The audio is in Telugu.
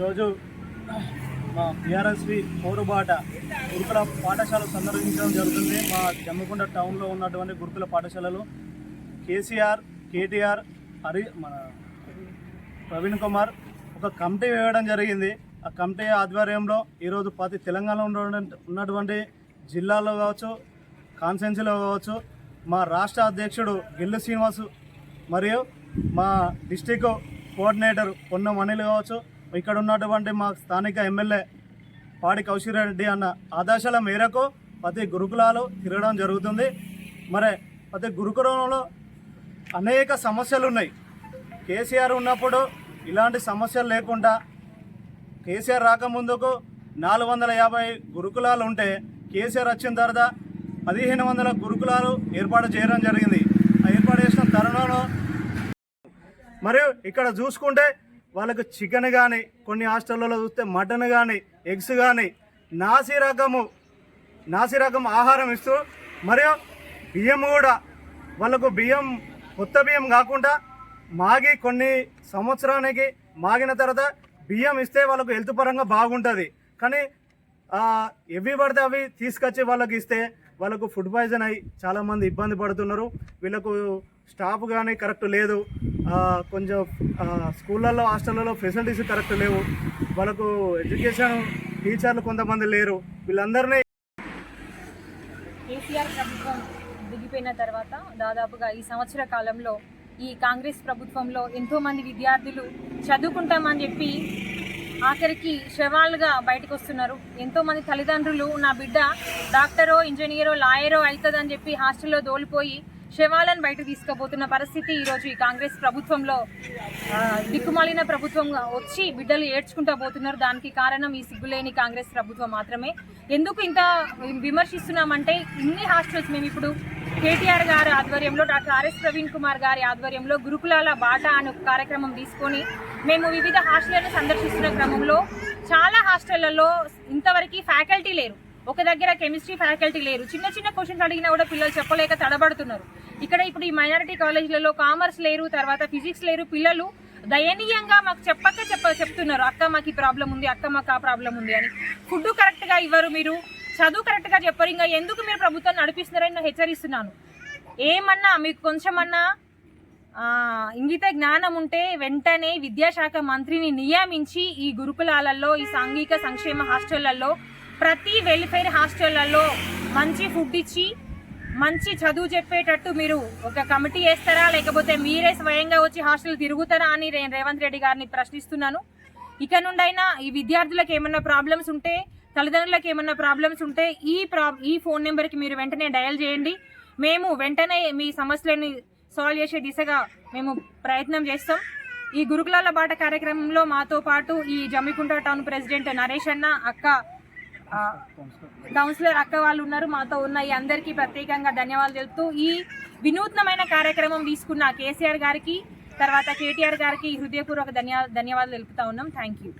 ఈరోజు మా బీఆర్ఎస్వి పౌరుబాట గురుకుల పాఠశాల సందర్శించడం జరుగుతుంది. మా జమ్మకొండ టౌన్లో ఉన్నటువంటి గురుకుల పాఠశాలలు కేసీఆర్, కేటీఆర్, మన ప్రవీణ్ కుమార్ ఒక కమిటీ వేయడం జరిగింది. ఆ కమిటీ ఆధ్వర్యంలో ఈరోజు ప్రతి తెలంగాణలో ఉన్నటువంటి జిల్లాలో కావచ్చు, కాన్స్టిట్యున్సీలో కావచ్చు, మా రాష్ట్ర అధ్యక్షుడు గిల్లు శ్రీనివాసు మరియు మా డిస్టిక్ కోఆర్డినేటర్ పొన్నం అనిల్ కావచ్చు, ఇక్కడ ఉన్నటువంటి మా స్థానిక ఎమ్మెల్యే పాడి కౌశిరెడ్డి అన్న ఆదేశాల మేరకు ప్రతి గురుకులాలు తిరగడం జరుగుతుంది. మరి ప్రతి గురుకులంలో అనేక సమస్యలు ఉన్నాయి. కేసీఆర్ ఉన్నప్పుడు ఇలాంటి సమస్యలు లేకుండా, కేసీఆర్ రాకముందుకు 450 గురుకులాలు ఉంటే కేసీఆర్ వచ్చిన తర్వాత 1500 గురుకులాలు ఏర్పాటు చేయడం జరిగింది. ఆ ఏర్పాటు చేసిన తరుణంలో మరియు ఇక్కడ చూసుకుంటే వాళ్ళకు చికెన్ కానీ, కొన్ని హాస్టళ్ళలో చూస్తే మటన్ కానీ, ఎగ్స్ కానీ నాసి రకం ఆహారం ఇస్తూ, మరియు బియ్యం కూడా వాళ్ళకు బియ్యం కొత్త బియ్యం కాకుండా మాగి కొన్ని సంవత్సరానికి మాగిన తర్వాత బియ్యం ఇస్తే వాళ్ళకు హెల్త్ పరంగా బాగుంటుంది. కానీ ఎవి పడితే అవి తీసుకొచ్చి వాళ్ళకి ఇస్తే వాళ్ళకు ఫుడ్ పాయిజన్ అయ్యి చాలామంది ఇబ్బంది పడుతున్నారు. వీళ్ళకు స్టాఫ్ కానీ కరెక్ట్ లేదు, కొంచెం స్కూళ్ళల్లో హాస్టళ్ళలో ఫెసిలిటీస్ కరెక్ట్ లేవు, వాళ్ళకు ఎడ్యుకేషన్ టీచర్లు కొంతమంది లేరు. వీళ్ళందరినీ కేసీఆర్ ప్రభుత్వం దిగిపోయిన తర్వాత దాదాపుగా ఈ సంవత్సర కాలంలో ఈ కాంగ్రెస్ ప్రభుత్వంలో ఎంతోమంది విద్యార్థులు చదువుకుంటామని చెప్పి ఆఖరికి శవాలుగా బయటకు వస్తున్నారు. ఎంతోమంది తల్లిదండ్రులు నా బిడ్డ డాక్టరో, ఇంజనీరో, లాయరో అవుతుందని చెప్పి హాస్టల్లో దోలిపోయి శవాలను బయట తీసుకుపోతున్న పరిస్థితి ఈరోజు ఈ కాంగ్రెస్ ప్రభుత్వంలో దిక్కుమాలిన ప్రభుత్వం వచ్చి బిడ్డలు ఏడ్చుకుంటూ పోతున్నారు. దానికి కారణం ఈ సిగ్గులేని కాంగ్రెస్ ప్రభుత్వం మాత్రమే. ఎందుకు ఇంత విమర్శిస్తున్నామంటే, ఇన్ని హాస్టల్స్ మేము ఇప్పుడు కేటీఆర్ గారి ఆధ్వర్యంలో, డాక్టర్ ఆర్ఎస్ ప్రవీణ్ కుమార్ గారి ఆధ్వర్యంలో గురుకులాల బాట అనే కార్యక్రమం తీసుకొని మేము వివిధ హాస్టళ్లను సందర్శిస్తున్న క్రమంలో చాలా హాస్టళ్లలో ఇంతవరకు ఫ్యాకల్టీ లేరు. ఒక దగ్గర కెమిస్ట్రీ ఫ్యాకల్టీ లేరు. చిన్న చిన్న క్వశ్చన్స్ అడిగినా కూడా పిల్లలు చెప్పలేక తడబడుతున్నారు. ఇక్కడ ఇప్పుడు ఈ మైనారిటీ కాలేజీలలో కామర్స్ లేరు, తర్వాత ఫిజిక్స్ లేరు. పిల్లలు దయనీయంగా మాకు చెప్తున్నారు, అక్క మాకు ఈ ప్రాబ్లం ఉంది, అక్క మాకు ఆ ప్రాబ్లం ఉంది అని. ఫుడ్ కరెక్ట్గా ఇవ్వరు, మీరు చదువు కరెక్ట్గా చెప్పరు. ఇంకా ఎందుకు మీరు ప్రభుత్వాన్ని నడిపిస్తున్నారని నేను హెచ్చరిస్తున్నాను. ఏమన్నా మీకు కొంచెమన్నా ఇంగిత జ్ఞానం ఉంటే వెంటనే విద్యాశాఖ మంత్రిని నియమించి ఈ గురుకులాలలో, ఈ సాంఘిక సంక్షేమ హాస్టళ్లలో, ప్రతి వెల్ఫేర్ హాస్టళ్లలో మంచి ఫుడ్ ఇచ్చి మంచి చదువు చెప్పేటట్టు మీరు ఒక కమిటీ వేస్తారా, లేకపోతే మీరే స్వయంగా వచ్చి హాస్టల్ తిరుగుతారా అని రేవంత్ రెడ్డి గారిని ప్రశ్నిస్తున్నాను. ఇక నుండైనా ఈ విద్యార్థులకు ఏమన్నా ప్రాబ్లమ్స్ ఉంటే, తల్లిదండ్రులకు ఏమన్నా ప్రాబ్లమ్స్ ఉంటే ఈ ఫోన్ నెంబర్కి మీరు వెంటనే డయల్ చేయండి. మేము వెంటనే మీ సమస్యలని సాల్వ్ చేసే దిశగా మేము ప్రయత్నం చేస్తాం. ఈ గురుకులాల బాట కార్యక్రమంలో మాతో పాటు ఈ జమ్మికుంట టౌన్ ప్రెసిడెంట్ నరేష్ అన్న, అక్క కౌన్సిలర్ అక్క వాళ్ళు ఉన్నారు. మాతో ఉన్న ఈ అందరికీ ప్రత్యేకంగా ధన్యవాదాలు తెలుపుతూ, ఈ వినూత్నమైన కార్యక్రమం తీసుకున్న కేసీఆర్ గారికి, తర్వాత కేటీఆర్ గారికి హృదయపూర్వక ధన్యవాదాలు తెలుపుతా ఉన్నాం. Thank you.